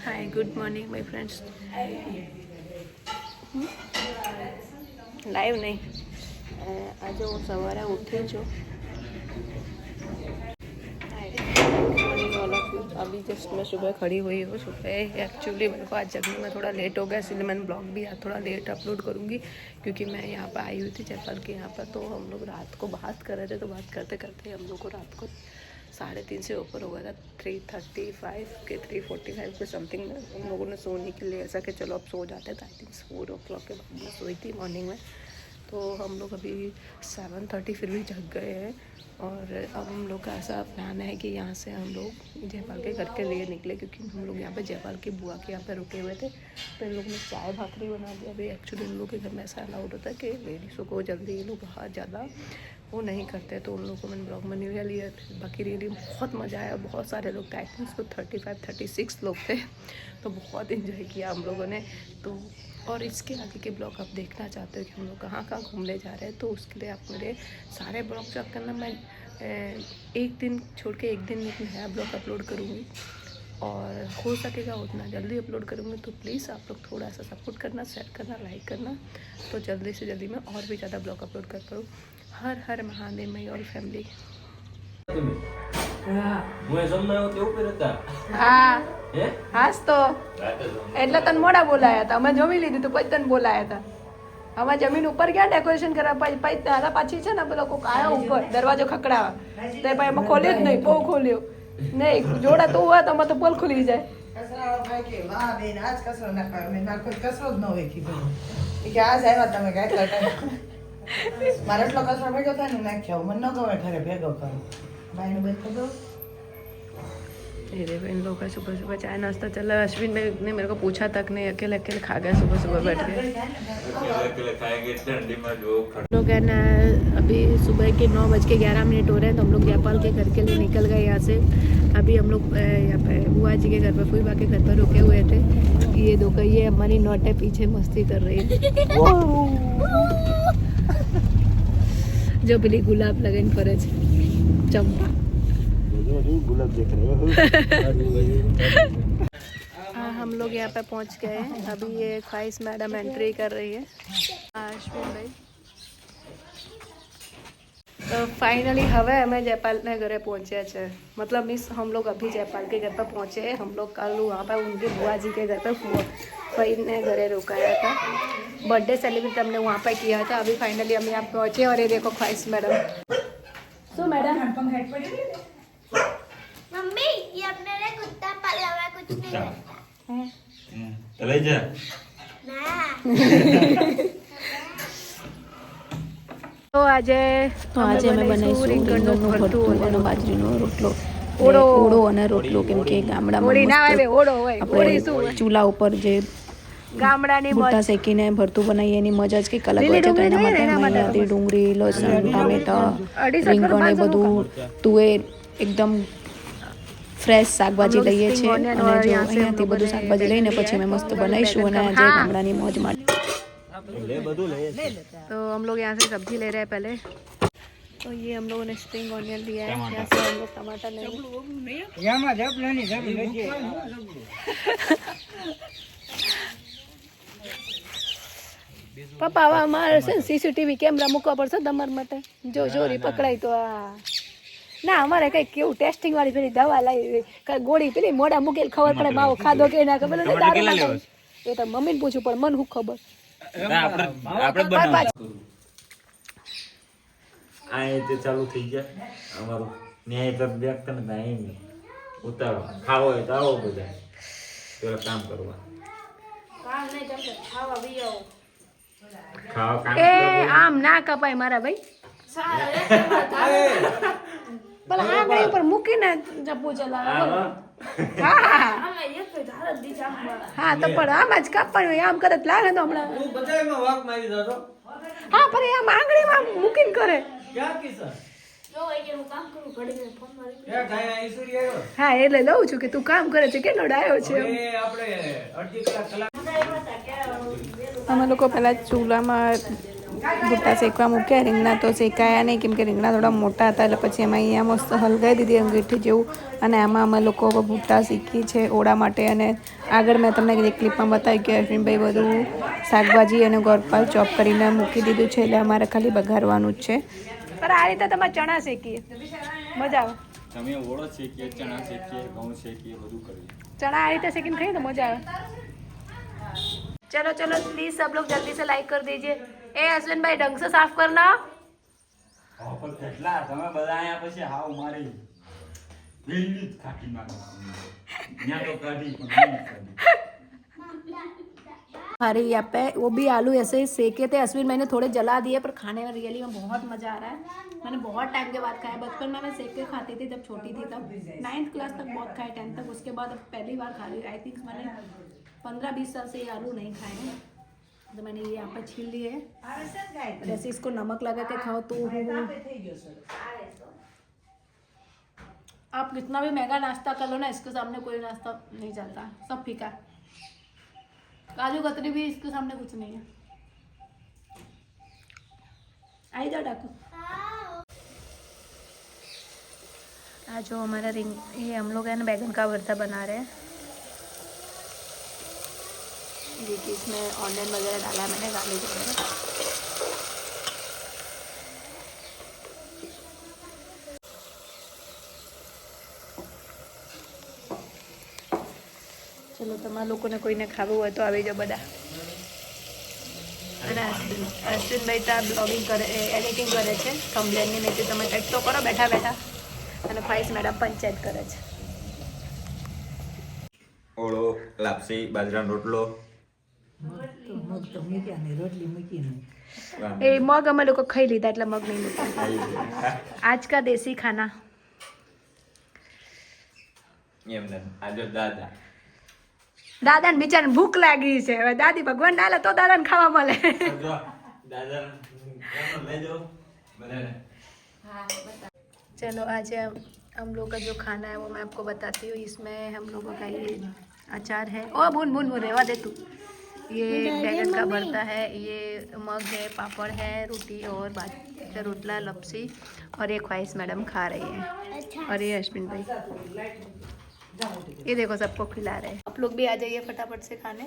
Hi good morning my friends live नहीं आज हूँ सवारे उठी छू अभी जस्ट मैं सुबह खड़ी हुई हूँ। सुबह एक्चुअली मेरे को आज जगने में थोड़ा लेट हो गया, इसलिए मैंने ब्लॉग भी आज थोड़ा लेट अपलोड करूँगी क्योंकि मैं यहाँ पर आई हुई थी जयपाल के यहाँ पर। तो हम लोग रात को बात कर रहे थे, तो बात करते करते हम लोग को रात को 3:30 से ऊपर हो गया था। 3:35 के 3:45 के समथिंग में हम लोगों ने सोने के लिए ऐसा कि चलो अब सो जाते थे। आई थिंक 4 o'clock के बाद में सोई थी मॉर्निंग में। तो हम लोग अभी 7:30 फिर भी जग गए हैं और अब हम लोग का ऐसा प्लान है कि यहाँ से हम लोग जयपाल के घर के लिए निकले क्योंकि हम लोग यहाँ पे जयपाल की बुआ के यहाँ पे रुके हुए थे। तो इन लोगों ने चाय भाकरी बना दी। अभी एक्चुअली इन लोगों के घर में ऐसा अलाउड होता है कि लेडीज़ों को जल्दी ये लोग बहुत ज़्यादा वो नहीं करते। तो उन लोगों को मैंने ब्लॉग में नहीं लिया। बाकी रियली बहुत मज़ा आया। बहुत सारे लोग थे, आई थिंक उसको 35-36 लोग थे। तो बहुत इन्जॉय किया हम लोगों ने। तो और इसके आगे के ब्लॉग आप देखना चाहते हो कि हम लोग कहाँ कहाँ घूमने जा रहे हैं, तो उसके लिए आप मेरे सारे ब्लॉग चेक करना। मैं एक दिन छोड़ के एक दिन एक नया ब्लॉग अपलोड करूँगी और हो सकेगा उतना जल्दी अपलोड करूँगी। तो प्लीज़ आप लोग थोड़ा सा सपोर्ट करना, शेयर करना, लाइक करना, तो जल्दी से जल्दी मैं और भी ज़्यादा ब्लॉग अपलोड कर पाऊँ। हर हर महादेव मई और फैमिली। हाँ હાસ તો એટલે તને મોડા બોલાયા હતા. અમે જમી લીધું તો પછી તને બોલાયા હતા. અમે જમીન ઉપર ગયા ડેકોરેશન કરવા, પછી તારા પાછી છે ને પેલો કોક આયો ઉપર દરવાજો ખકડાવા, તો પછી અમે ખોલ્યો જ નહીં, બહુ ખોલ્યો નહીં. જોડા તું હોય તો અમે તો પોલ ખુલી જાય. કસરાળો ભાઈ કે વાહ બેન આજ કસરો ના ખાય. મેં ના કોઈ કસરો જ ન હોય કીધું કે આજ આવ્યા તમે કેટલા ટાઈમ મારે એટલો કસરો ભેગો થાય ને નાખ્યો મને ન ગમે ઘરે ભેગો કરો ભાઈનું બેન ખબર। ये देखो इन लोगों का सुबह सुबह चाय नाश्ता चल रहा है। अश्विन ने मेरे को पूछा तक नहीं, अकेले अकेले खा गया सुबह सुबह बैठ के। लोग है ना अभी सुबह के 9:11 हो रहे हैं। तो हम लोग जयपाल के घर के लिए निकल गए यहाँ से। अभी हम लोग यहाँ पे बुआ जी के घर पर, फूफा के घर पर रुके हुए थे। ये देखो ये हमारी नोटे पीछे मस्ती कर रही है। जो बिली गुलाब लगन पर चंपा गुलाब देख रहे हो। हम लोग यहाँ पे पहुँच गए हैं। अभी ये ख्वाहिश मैडम एंट्री कर रही है। अश्विन भाई तो फाइनली हवे हमें जयपाल ने घरे पहुँचे छे। मतलब मीन्स हम लोग अभी जयपाल के घर पर पहुँचे हैं। हम लोग कल वहाँ पर उनकी बुआ जी के घर पर फई ने घरे रुकाया था। बर्थडे सेलिब्रेट हमने वहाँ पर किया था। अभी फाइनली हम यहाँ पहुँचे और ये देखो ख्वाहिश मैडम। सो मैडम मम्मी ये अपने लिए कुत्ता पाला हुआ कुछ नहीं है। चले जा ना તો આજે અમે બનાવીશું રીંગણનું ભરતું અને બાજરીનો રોટલો, ઓળો અને રોટલો. કેમ કે ગામડામાં આપણે ચૂલા ઉપર જે ગામડાની ભૂટ્ટા શેકીને ભરતું બનાવીએ એની મજા જ કંઈક અલગ હોય છે. તો એના માટે અહીંયાથી ડુંગળી, લસણ, ટામેટા, રીંગણ એ બધું તુવેર એકદમ ફ્રેશ શાકભાજી લઈએ છીએ. અને જો અહીંયાથી બધું શાકભાજી લઈને પછી અમે મસ્ત બનાવીશું અને આજે ગામડાની મોજ માટે। तो हम लोग यहाँ से सब्जी ले रहे हैं पहले। तो ये हम लोगों ने स्प्रिंग ऑनियन लिया है। यहाँ से हम लोग टमाटर ले रहे हैं। पप्पा હવે અમારે છે સીસીટીવી કેમેરા મૂકવા પડશે તમારા માટે। જો ચોરી પકડાય તો આ ના અમારે કઈ કેવું ટેસ્ટિંગ વાળી પેલી દવા લાવી ગોળી પેલી મોડા મૂકેલ ખબર પડે માવો ખાધો કે ના ખબર એ તો મમ્મીને પૂછવું પડે, મને શું ખબર। ચાલુ થઈ ગયા અમારું ન્યાય તરફ વ્યક્ત ને ઉતારો ખાવો હોય તો આવો બધા પેલા કામ કરવા એ આમ ના કપાય મારા ભાઈ। ભલા આંગળી ઉપર મૂકીને જપુ ચલાવે। હા તો પણ આમ જ કાપવાનું હોય, આમ કરે લાગે તો હમણાં। હા પણ આમ આંગળીમાં મૂકીને કરે। હા એટલે લઉં છું કે તું કામ કરે છે, કેટલો ડાયો છે। અમે લોકો પહેલા ચૂલામાં ભૂટ્ટા શેકવા મૂક્યા, રીંગણા તો શેકાયા નહીં કેમ કે રીંગણા થોડા મોટા હતા, એટલે પછી એમાં અહીંયા મસ્ત હલગાઈ દીધી અંગીઠી જેવું. અને આમાં અમે લોકો ભૂટ્ટા શીખી છે ઓળા માટે. અને આગળ મેં તમને એક ક્લિપમાં બતાવ્યું કે અશ્વિનભાઈ બધું શાકભાજી અને ગોરપાલ ચોપ કરીને મૂકી દીધું છે, એટલે અમારે ખાલી બઘારવાનું જ છે. પણ આ રીતે તમે ચણા શેકીએ મજા આવે. તમે ઓળો શેકીએ, ચણા શેકીએ, ઘઉં શેકીએ, બધું કરીએ. चना आ रीते सेकंड खाइए तो मजा आए. चलो चलो प्लीज सब लोग जल्दी से लाइक कर दीजिए. ए अश्विन भाई ढंग से साफ करना. પણ કેટલા તમે બધા આયા પછી હાવ મારી લીલી કાઢી નાખો. ન્યા તો કાઢી પણ નહીં કાઢી. अरे यहाँ पे वो भी आलू ऐसे ही सेके थे अश्विन, मैंने थोड़े जला दिए पर खाने में रियली में बहुत मज़ा आ रहा है. मैंने बहुत टाइम के बाद खाया. बचपन में मैं सेक के खाती थी जब छोटी थी, तब 9th क्लास तक बहुत खाए, 10th तक. उसके बाद अब पहली बार खा रही. आई थिंक मैंने 15-20 साल से ये आलू नहीं खाए हैं. तो मैंने ये यहाँ पे छील लिए. जैसे इसको नमक लगा के खाओ तो आप कितना भी महंगा नाश्ता कर लो ना, इसके सामने कोई नाश्ता नहीं चलता, सब फीका. काजू कतरी भी इसके सामने कुछ नहीं है. आई जाओ डाकू. आज जो हमारा रिंग ये हम लोग है ना बैगन का भरता बना रहे हैं. देखिए इसमें ऑनियन वगैरह डाला है मैंने, गार्लिक वगैरह. चलो તમારા લોકોને કોઈને ખાવું હોય તો આવી જાઓ બધા. અને અશ્વિનભાઈ તો બ્લોગિંગ કરે, એડિટિંગ કરે છે કમ્પ્લેનની નહીં. તમે ટાઈપ તો કરો બેઠા બેઠા. અને ફાઈસ મેડમ પંચાયત કરે છે. ઓળો, લાપસી, બાજરાનો રોટલો. એ મગ અમે લોકો ખાઈ લીધા એટલે મગ નહીં મૂક્યા. આજ કા દેશી ખાના. એમને આજે દાદા દાદાને બિચારાને ભૂખ લાગી છે. હવે દાદી ભગવાન ડાલે તો દાદાને ખાવા મળે. દાદા લઈ જાઓ બધાને. चलो आज हम लोग का जो खाना है वो मैं आपको बताती हूँ. इसमें हम लोगों का ये अचार है. ओ बुन बुन बुन रेवा दे तू. ये बैगन का भरता है, ये मग है, पापड़ है, रोटी और रोटला, लपसी. और ये ख्वाहिश मैडम खा रही है. और ये अश्विन भाई ये देखो सबको खिला रहे हैं. आप लोग भी आ जाइए फटाफट से खाने.